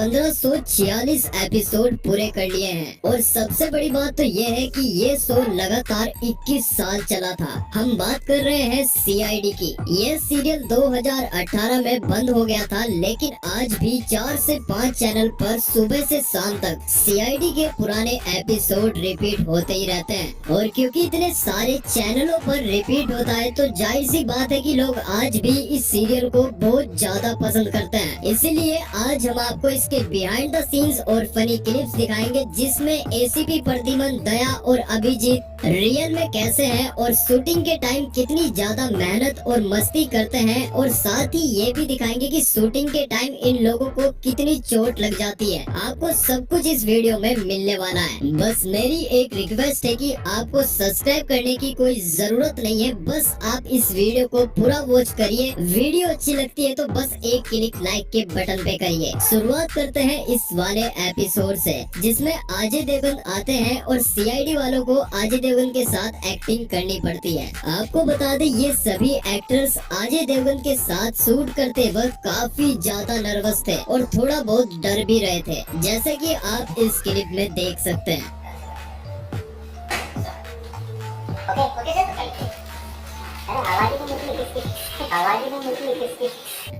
1546 episode पूरे कर लिए हैं और सबसे बड़ी बात तो ये है कि ये शो लगातार 21 साल चला था। हम बात कर रहे हैं सीआईडी की। ये सीरियल 2018 में बंद हो गया था, लेकिन आज भी 4 से 5 चैनल पर सुबह से शाम तक सीआईडी के पुराने एपिसोड रिपीट होते ही रहते हैं। और क्योंकि इतने सारे चैनलों पर रिपीट होता है तो जाहिर सी बात है कि लोग आज भी इस सीरियल को बहुत ज्यादा पसंद करते हैं। इसीलिए आज हम आपको इसके बिहाइंड द सीन्स और फनी क्लिप्स दिखाएंगे, जिसमें एसीपी प्रद्युमन, दया और अभिजीत रियल में कैसे हैं और शूटिंग के टाइम कितनी ज्यादा मेहनत और मस्ती करते हैं, और साथ ही ये भी दिखाएंगे कि शूटिंग के टाइम इन लोगों को कितनी चोट लग जाती है। आपको सब कुछ इस वीडियो में मिलने वाला है। बस मेरी एक रिक्वेस्ट है कि आपको सब्सक्राइब करने की कोई जरूरत नहीं है, बस आप इस वीडियो को पूरा वॉच करिए। वीडियो अच्छी लगती है तो बस एक क्लिक लाइक के बटन पे करिए। शुरुआत करते हैं इस वाले एपिसोड से, जिसमें अजय देवगन आते हैं और सीआईडी वालों को अजय देवगन के साथ एक्टिंग करनी पड़ती है। आपको बता दें ये सभी एक्टर्स अजय देवगन के साथ शूट करते वक्त काफी ज्यादा नर्वस थे और थोड़ा बहुत डर भी रहे थे, जैसे कि आप इस क्लिप में देख सकते हैं।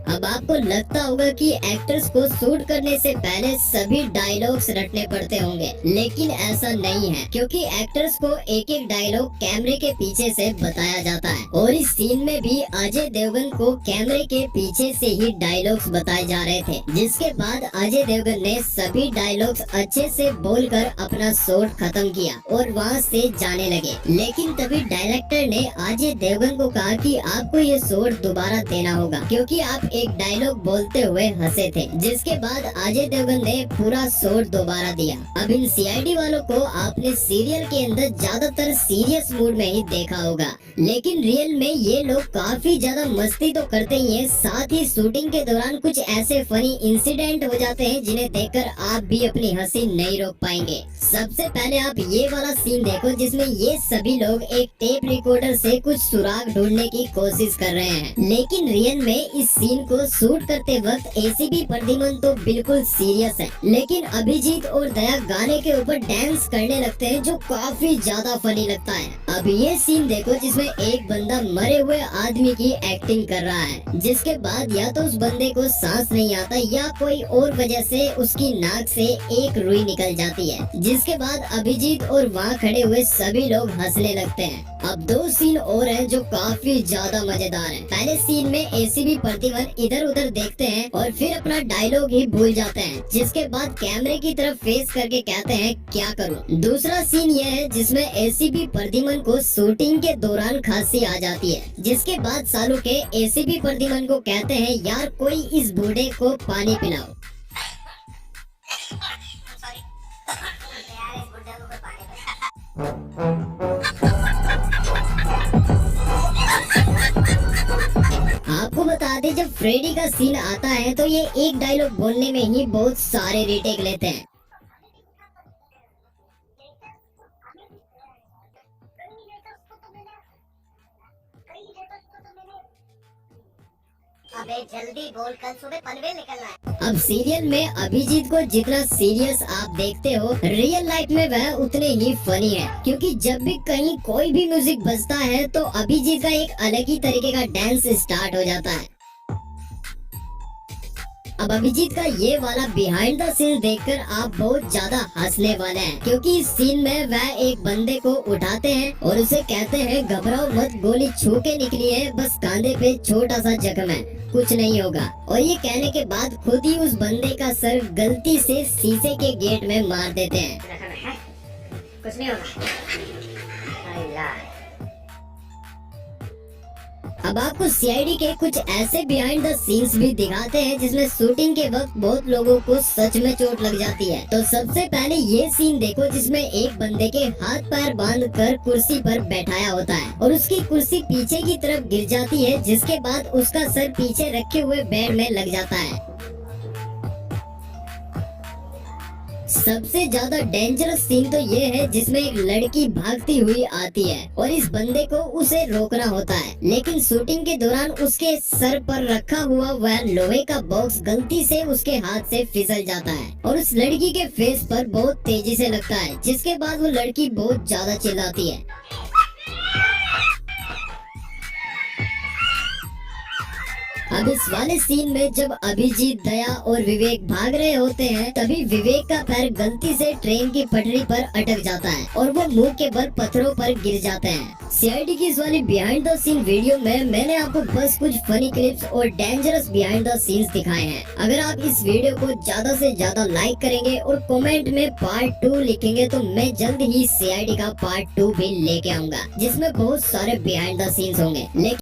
अब आपको लगता होगा कि एक्टर्स को शूट करने से पहले सभी डायलॉग्स रटने पड़ते होंगे, लेकिन ऐसा नहीं है, क्योंकि एक्टर्स को एक एक डायलॉग कैमरे के पीछे से बताया जाता है। और इस सीन में भी अजय देवगन को कैमरे के पीछे से ही डायलॉग्स बताए जा रहे थे, जिसके बाद अजय देवगन ने सभी डायलॉग्स अच्छे से बोलकर अपना शॉट खत्म किया और वहाँ से जाने लगे। लेकिन तभी डायरेक्टर ने अजय देवगन को कहा कि आपको ये शॉट दोबारा देना होगा, क्योंकि आप एक डायलॉग बोलते हुए हंसे थे। जिसके बाद अजय देवगन ने पूरा शॉट दोबारा दिया। अब इन सीआईडी वालों को आपने सीरियल के अंदर ज्यादातर सीरियस मूड में ही देखा होगा, लेकिन रियल में ये लोग काफी ज्यादा मस्ती तो करते ही हैं, साथ ही शूटिंग के दौरान कुछ ऐसे फनी इंसिडेंट हो जाते हैं जिन्हें देखकर आप भी अपनी हंसी नहीं रोक पाएंगे। सबसे पहले आप ये वाला सीन देखो, जिसमें ये सभी लोग एक टेप रिकॉर्डर से कुछ सुराग ढूंढने की कोशिश कर रहे हैं, लेकिन रियल में इस सीन को शूट करते वक्त एसीपी प्रद्युमन तो बिल्कुल सीरियस है, लेकिन अभिजीत और दया गाने के ऊपर डांस करने लगते हैं, जो काफी ज्यादा फनी लगता है। अब ये सीन देखो, जिसमें एक बंदा मरे हुए आदमी की एक्टिंग कर रहा है, जिसके बाद या तो उस बंदे को सांस नहीं आता या कोई और वजह से उसकी नाक से एक रुई निकल जाती है, जिसके बाद अभिजीत और वहाँ खड़े हुए सभी लोग हंसने लगते हैं। अब दो सीन और हैं जो काफी ज्यादा मजेदार हैं। पहले सीन में एसीपी प्रद्युमन इधर उधर देखते हैं और फिर अपना डायलॉग ही भूल जाते हैं, जिसके बाद कैमरे की तरफ फेस करके कहते हैं क्या करूं। दूसरा सीन यह है जिसमें एसीपी प्रद्युमन को शूटिंग के दौरान खांसी आ जाती है, जिसके बाद सालू के एसीपी प्रद्युमन को कहते हैं यार कोई इस बूढ़े को पानी पिलाओ। आपको बता दें जब फ्रेडी का सीन आता है तो ये एक डायलॉग बोलने में ही बहुत सारे रीटेक लेते हैं। अबे जल्दी बोल, कल सुबह पनवेल निकलना है। अब सीरियल में अभिजीत को जितना सीरियस आप देखते हो, रियल लाइफ में वह उतने ही फनी है, क्योंकि जब भी कहीं कोई भी म्यूजिक बजता है तो अभिजीत का एक अलग ही तरीके का डांस स्टार्ट हो जाता है। अब अभिजीत का ये वाला बिहाइंड द सीन देखकर आप बहुत ज्यादा हंसने वाले हैं, क्योंकि इस सीन में वह एक बंदे को उठाते हैं और उसे कहते हैं घबराओ मत, गोली छू के निकली है, बस कांधे पे छोटा सा जख्म है, कुछ नहीं होगा। और ये कहने के बाद खुद ही उस बंदे का सर गलती से शीशे के गेट में मार देते हैं। कुछ नहीं होगा। अब आपको सीआईडी के कुछ ऐसे बिहाइंड द सीन्स भी दिखाते हैं जिसमें शूटिंग के वक्त बहुत लोगों को सच में चोट लग जाती है। तो सबसे पहले ये सीन देखो, जिसमें एक बंदे के हाथ पैर बांधकर कुर्सी पर बैठाया होता है और उसकी कुर्सी पीछे की तरफ गिर जाती है, जिसके बाद उसका सर पीछे रखे हुए बेड में लग जाता है। सबसे ज्यादा डेंजरस सीन तो ये है जिसमें एक लड़की भागती हुई आती है और इस बंदे को उसे रोकना होता है, लेकिन शूटिंग के दौरान उसके सर पर रखा हुआ वह लोहे का बॉक्स गलती से उसके हाथ से फिसल जाता है और उस लड़की के फेस पर बहुत तेजी से लगता है, जिसके बाद वो लड़की बहुत ज्यादा चिल्लाती है। अब इस वाले सीन में जब अभिजीत, दया और विवेक भाग रहे होते हैं, तभी विवेक का पैर गलती से ट्रेन की पटरी पर अटक जाता है और वो मुंह के बल पत्थरों पर गिर जाते हैं। सीआईडी की इस वाली बिहाइंड द सीन वीडियो में मैंने आपको बस कुछ फनी क्लिप्स और डेंजरस बिहाइंड द सीन्स दिखाए हैं। अगर आप इस वीडियो को ज्यादा से ज्यादा लाइक करेंगे और कमेंट में पार्ट 2 लिखेंगे तो मैं जल्द ही सीआईडी का पार्ट 2 भी लेके आऊंगा, जिसमें बहुत सारे बिहाइंड द सीन्स होंगे। लेकिन